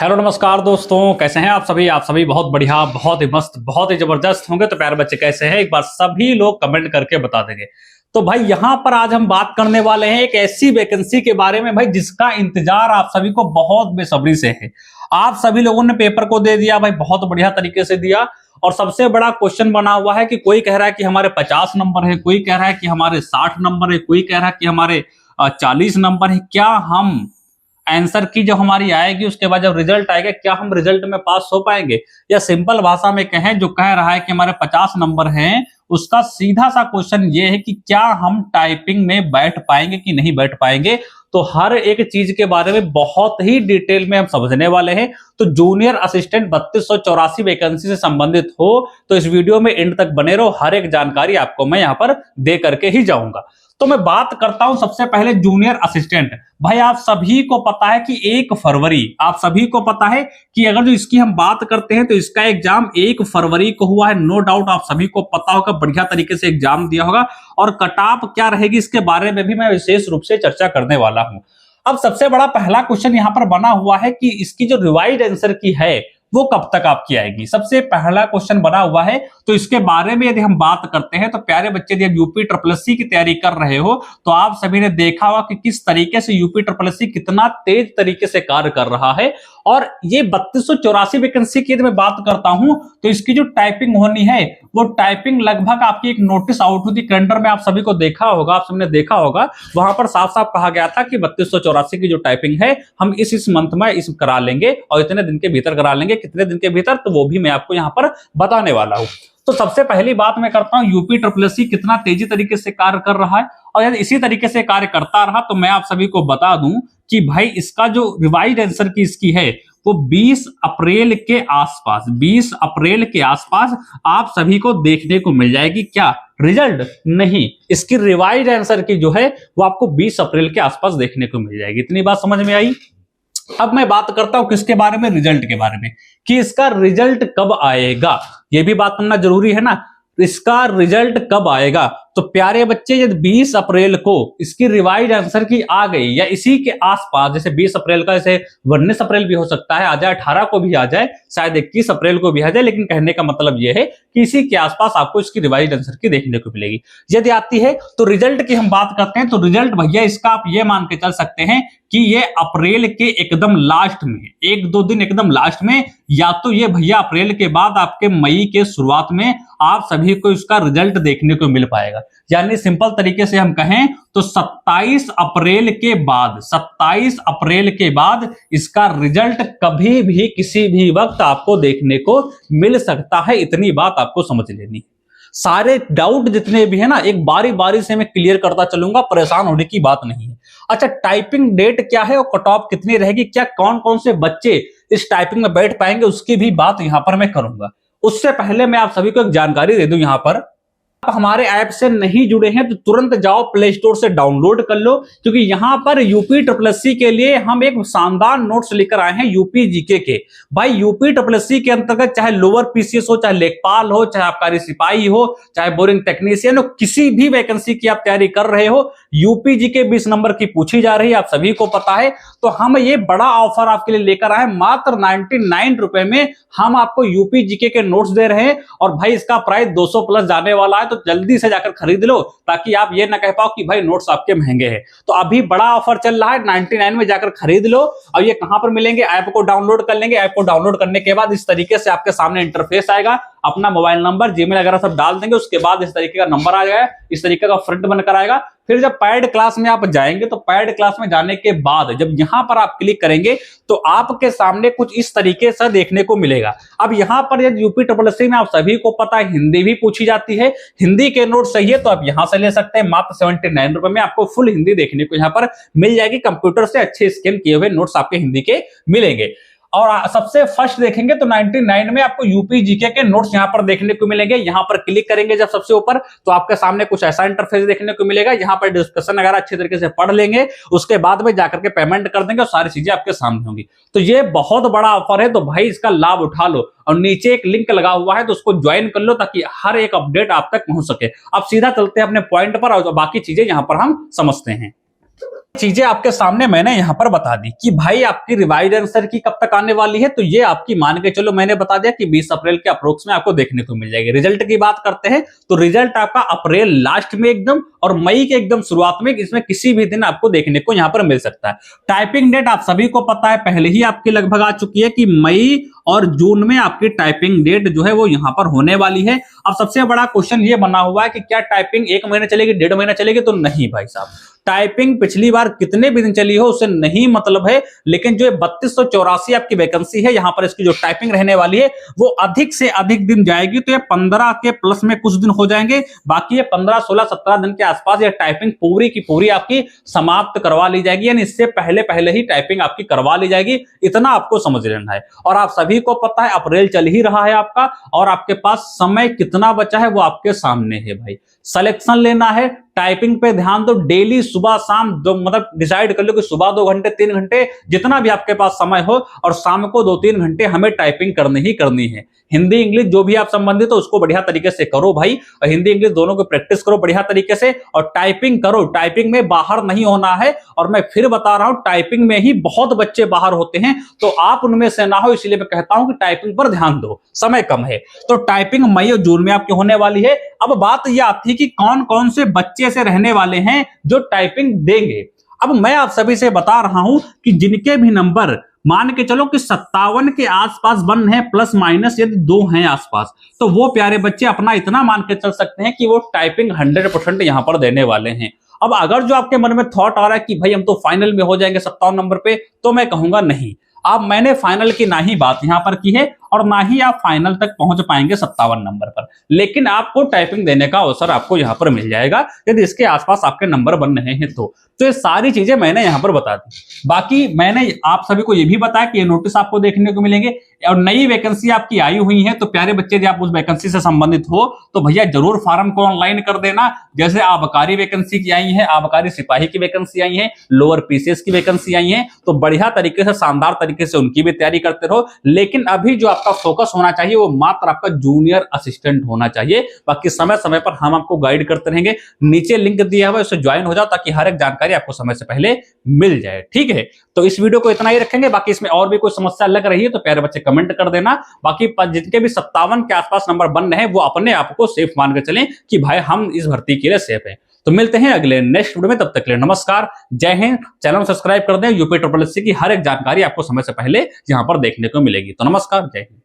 Hello नमस्कार दोस्तों, कैसे हैं आप सभी बहुत बढ़िया, बहुत ही मस्त, बहुत ही जबरदस्त होंगे। तो प्यारे बच्चे कैसे हैं, एक बार सभी लोग कमेंट करके बता देंगे। तो भाई यहाँ पर आज हम बात करने वाले हैं एक ऐसी वैकेंसी के बारे में भाई जिसका इंतजार आप सभी को बहुत बेसब्री से है। आप सभी लोगों ने पेपर को दे दिया भाई, बहुत बढ़िया तरीके से दिया। और सबसे बड़ा क्वेश्चन बना हुआ है कि कोई कह रहा है कि हमारे 50 नंबर है, कोई कह रहा है कि हमारे 60 नंबर है, कोई कह रहा है कि हमारे 40 नंबर है। क्या हम आंसर की जब हमारी आएगी उसके बाद जब रिजल्ट आएगा, क्या हम रिजल्ट में पास हो पाएंगे? या सिंपल भाषा में कहें, जो कह रहा है कि हमारे 50 नंबर हैं, उसका सीधा सा क्वेश्चन ये है कि क्या हम टाइपिंग में बैठ पाएंगे कि नहीं बैठ पाएंगे। तो हर एक चीज के बारे में बहुत ही डिटेल में हम समझने वाले हैं। तो जूनियर असिस्टेंट 3284 वैकेंसी से संबंधित हो तो इस वीडियो में एंड तक बने रहो, हर एक जानकारी आपको मैं यहाँ पर दे करके ही जाऊंगा। तो मैं बात करता हूं सबसे पहले जूनियर असिस्टेंट। भाई आप सभी को पता है कि 1 फरवरी, आप सभी को पता है कि अगर जो इसकी हम बात करते हैं तो इसका एग्जाम 1 फरवरी को हुआ है। नो डाउट आप सभी को पता होगा, बढ़िया तरीके से एग्जाम दिया होगा। और कट ऑफ क्या रहेगी इसके बारे में भी मैं विशेष रूप से चर्चा करने वाला हूं। अब सबसे बड़ा पहला क्वेश्चन यहां पर बना हुआ है कि इसकी जो रिवाइज आंसर की है वो कब तक आपकी आएगी। सबसे पहला क्वेश्चन बना हुआ है। तो इसके बारे में यदि हम बात करते हैं तो प्यारे बच्चे, यदि यूपी ट्रिपल एससी की तैयारी कर रहे हो तो आप सभी ने देखा होगा कि किस तरीके से यूपी ट्रिपल एससी कितना तेज तरीके से कार्य कर रहा है। और ये 3284 वैकेंसी की यदि मैं बात करता हूं तो इसकी जो टाइपिंग होनी है वो टाइपिंग लगभग आपकी एक नोटिस आउट हुई थी कैलेंडर में, आप सभी को देखा होगा, आप सबने देखा होगा। वहां पर साफ साफ कहा गया था कि 3284 की जो टाइपिंग है हम इस मंथ में इस करा लेंगे और इतने दिन के भीतर करा लेंगे। कितने दिन के भीतर, तो वो भी मैं आपको यहां पर बताने वाला हूं। तो सबसे पहली बात मैं करता हूं, यूपी ट्रिपल एससी कितना तेजी तरीके से कार्य कर रहा है। और यदि इसी तरीके से कार्य करता रहा तो मैं आप सभी को बता दूं कि भाई इसका जो रिवाइज आंसर की इसकी है वो 20 अप्रैल के आसपास, 20 अप्रैल के आसपास आप सभी को देखने को मिल जाएगी। क्या रिजल्ट? नहीं, इसकी रिवाइज आंसर की जो है वो आपको 20 अप्रैल के आसपास देखने को मिल जाएगी। इतनी बात समझ में आई। अब मैं बात करता हूं किसके बारे में, रिजल्ट के बारे में, कि इसका रिजल्ट कब आएगा। यह भी बात करना जरूरी है ना, इसका रिजल्ट कब आएगा। तो प्यारे बच्चे, यदि 20 अप्रैल को इसकी रिवाइज आंसर की आ गई या इसी के आसपास, जैसे 20 अप्रैल का, जैसे 19 अप्रैल भी हो सकता है, आ जाए 18 को भी आ जाए, शायद 21 अप्रैल को भी आ जाए, लेकिन कहने का मतलब यह है कि इसी के आसपास आपको इसकी रिवाइज आंसर की देखने को मिलेगी। यदि आती है तो रिजल्ट की हम बात करते हैं तो रिजल्ट भैया इसका आप ये मान के चल सकते हैं कि ये अप्रैल के एकदम लास्ट में, 1-2 दिन एकदम लास्ट में, या तो ये भैया अप्रैल के बाद आपके मई के शुरुआत में आप सभी को इसका रिजल्ट देखने को मिल पाएगा। यानी सिंपल तरीके से हम कहें तो 27 अप्रैल के बाद, 27 अप्रैल के बाद इसका रिजल्ट कभी भी किसी भी वक्त आपको देखने को मिल सकता है। इतनी बात आपको समझ लेनी। सारे डाउट जितने भी है ना, एक बारी बारी से मैं क्लियर करता चलूंगा, परेशान होने की बात नहीं है। अच्छा, टाइपिंग डेट क्या है और कट ऑफ कितनी रहेगी, क्या कौन कौन से बच्चे इस टाइपिंग में बैठ पाएंगे, उसकी भी बात यहां पर मैं करूंगा। उससे पहले मैं आप सभी को एक जानकारी दे दूं, यहां पर आप हमारे ऐप से नहीं जुड़े हैं तो तुरंत जाओ प्ले स्टोर से डाउनलोड कर लो, क्योंकि यहां पर यूपी ट्रिपल एससी के लिए हम एक शानदार नोट्स लेकर आए हैं यूपी जीके के। भाई यूपी ट्रिपल एससी के अंतर्गत चाहे लोअर पीसीएस हो, चाहे लेखपाल हो, चाहे आबकारी सिपाही हो, चाहे बोरिंग टेक्नीशियन हो, किसी भी वैकेंसी की आप तैयारी कर रहे हो, यूपी जीके 20 नंबर की पूछी जा रही है, आप सभी को पता है। तो हम ये बड़ा ऑफर आपके लिए लेकर आए, मात्र 99 रुपए में हम आपको यूपी जीके के नोट्स दे रहे हैं। और भाई इसका प्राइस 200 प्लस जाने वाला है, तो जल्दी से जाकर खरीद लो ताकि आप ये ना कह पाओ कि भाई नोट्स आपके महंगे हैं। तो अभी बड़ा ऑफर चल रहा है, 99 में जाकर खरीद लो। और ये कहां पर मिलेंगे, ऐप को डाउनलोड कर लेंगे। ऐप को डाउनलोड करने के बाद इस तरीके से आपके सामने इंटरफेस आएगा, अपना मोबाइल नंबर, जीमेल वगैरह सब डाल देंगे, उसके बाद इस तरीके का नंबर आ जाएगा, इस तरीके का फ्रंट बनकर आएगा। फिर जब पैड क्लास में आप जाएंगे तो पैड क्लास में जाने के बाद जब यहां पर आप क्लिक करेंगे तो आपके सामने कुछ इस तरीके से देखने को मिलेगा। अब यहां पर यूपी ट्रिपल एससी में आप सभी को पता है हिंदी भी पूछी जाती है, हिंदी के नोट चाहिए तो आप यहां से ले सकते हैं। मात्र 79 रुपए में आपको फुल हिंदी देखने को यहां पर मिल जाएगी। कंप्यूटर से अच्छे स्कैन किए हुए नोट्स आपके हिंदी के मिलेंगे। और सबसे फर्स्ट देखेंगे तो 99 में आपको यूपी जीके के नोट्स यहां पर देखने को मिलेंगे। यहां पर क्लिक करेंगे जब सबसे ऊपर तो आपके सामने कुछ ऐसा इंटरफेस देखने को मिलेगा। यहां पर डिस्कशन वगैरह अच्छे तरीके से पढ़ लेंगे, उसके बाद में जाकर के पेमेंट कर देंगे और सारी चीजें आपके सामने होंगी। तो ये बहुत बड़ा ऑफर है, तो भाई इसका लाभ उठा लो। और नीचे एक लिंक लगा हुआ है तो उसको ज्वाइन कर लो ताकि हर एक अपडेट आप तक पहुंच सके। अब सीधा चलते हैं अपने पॉइंट पर और बाकी चीजें यहां पर हम समझते हैं। चीजें आपके सामने मैंने यहां पर बता दी कि भाई आपकी रिवाइज आंसर की कब तक आने वाली है, तो ये आपकी मान के चलो मैंने बता दिया कि 20 अप्रैल के अप्रोक्स में आपको देखने को मिल जाएगी। रिजल्ट की बात करते हैं तो रिजल्ट आपका अप्रैल लास्ट में एकदम और मई के एकदम शुरुआत में, इसमें किसी भी दिन आपको देखने को यहां पर मिल सकता है। टाइपिंग डेट आप सभी को पता है, पहले ही आपकी लगभग आ चुकी है कि मई और जून में आपकी टाइपिंग डेट जो है वो यहां पर होने वाली है। अब सबसे बड़ा क्वेश्चन ये बना हुआ है कि क्या टाइपिंग 1 महीना चलेगी, 1.5 महीना चलेगी, तो नहीं भाई साहब, टाइपिंग पिछली बार कितने भी दिन चली हो उससे नहीं मतलब है, लेकिन जो 3284 आपकी वैकेंसी है यहां पर इसकी जो टाइपिंग रहने वाली है वो अधिक से अधिक दिन जाएगी। तो ये 15 के प्लस में कुछ दिन हो जाएंगे, बाकी ये 15, 16, 17 दिन के आसपास ये टाइपिंग पूरी की पूरी आपकी समाप्त करवा ली जाएगी, यानी इससे पहले पहले ही टाइपिंग आपकी करवा ली जाएगी। इतना आपको समझ लेना है। और आप सभी को पता है अप्रैल चल ही रहा है आपका, और आपके पास समय कितना बचा है वो आपके सामने है भाई। सिलेक्शन लेना है, टाइपिंग पे ध्यान दो, डेली सुबह शाम दो, मतलब डिसाइड कर लो कि सुबह 2 घंटे 3 घंटे जितना भी आपके पास समय हो, और शाम को 2-3 घंटे हमें टाइपिंग करनी ही करनी है। हिंदी इंग्लिश जो भी आप संबंधित हो उसको बढ़िया तरीके से करो भाई, और हिंदी इंग्लिश दोनों को प्रैक्टिस करो बढ़िया तरीके से, और टाइपिंग करो। टाइपिंग में बाहर नहीं होना है, और मैं फिर बता रहा हूं टाइपिंग में ही बहुत बच्चे बाहर होते हैं, तो आप उनमें से ना हो, इसलिए मैं कहता हूं कि टाइपिंग पर ध्यान दो, समय कम है। तो टाइपिंग मई और जून में आपकी होने वाली है। अब बात यह आती है कि कौन कौन से बच्चे ऐसे रहने वाले हैं जो टाइपिंग देंगे। अब मैं आप सभी से बता रहा हूं कि जिनके भी नंबर मान के चलो कि 57 के आसपास बन है, प्लस माइनस यदि 2 हैं आसपास, तो वो प्यारे बच्चे अपना इतना मान के चल सकते हैं कि वो टाइपिंग 100% यहां पर देने वाले हैं। अब अगर जो आपके मन में थॉट आ रहा है कि भाई हम तो फाइनल में हो जाएंगे 57 नंबर पे, तो मैं कहूंगा नहीं, अब मैंने फाइनल की ना ही बात यहां पर की है, और ना ही आप फाइनल तक पहुंच पाएंगे 57 नंबर पर, लेकिन आपको टाइपिंग देने का अवसर आपको यहां पर मिल जाएगा यदि इसके आसपास आपके नंबर बन रहे हैं तो। ये सारी चीजें मैंने यहां पर बता दी। बाकी मैंने आप सभी को यह भी बताया कि ये नोटिस आपको देखने को मिलेंगे, और नई वैकेंसी आपकी आई हुई है, तो प्यारे बच्चे यदि आप उस वैकेंसी से संबंधित हो तो भैया जरूर फार्म को ऑनलाइन कर देना। जैसे आबकारी वैकेंसी की आई है, आबकारी सिपाही की वैकेंसी आई है, लोअर पीसीएस की वैकेंसी आई है, तो बढ़िया तरीके से शानदार तरीके से उनकी भी तैयारी करते रहो। लेकिन अभी जो आपका फोकस होना चाहिए वो मात्र आपका जूनियर असिस्टेंट होना चाहिए। बाकी समय समय पर हम आपको गाइड करते रहेंगे। नीचे लिंक दिया हुआ है, उससे ज्वाइन हो जाओ ताकि हर एक जानकारी आपको समय से पहले मिल जाए। ठीक है, तो इस वीडियो को इतना ही रखेंगे। बाकी इसमें और भी कोई समस्या लग रही है तो प्यारे बच्चे कमेंट कर देना। बाकी जिनके भी 57 के आसपास नंबर बन रहे हैं वो अपने आप को सेफ मान के चलें कि भाई हम इस भर्ती के लिए सेफ हैं। तो मिलते हैं अगले नेक्स्ट वीडियो में, तब तक के लिए नमस्कार, जय हिंद। चैनल सब्सक्राइब कर दें, यूपी SSSC की हर एक जानकारी आपको समय से पहले यहां पर देखने को मिलेगी। तो नमस्कार, जय हिंद।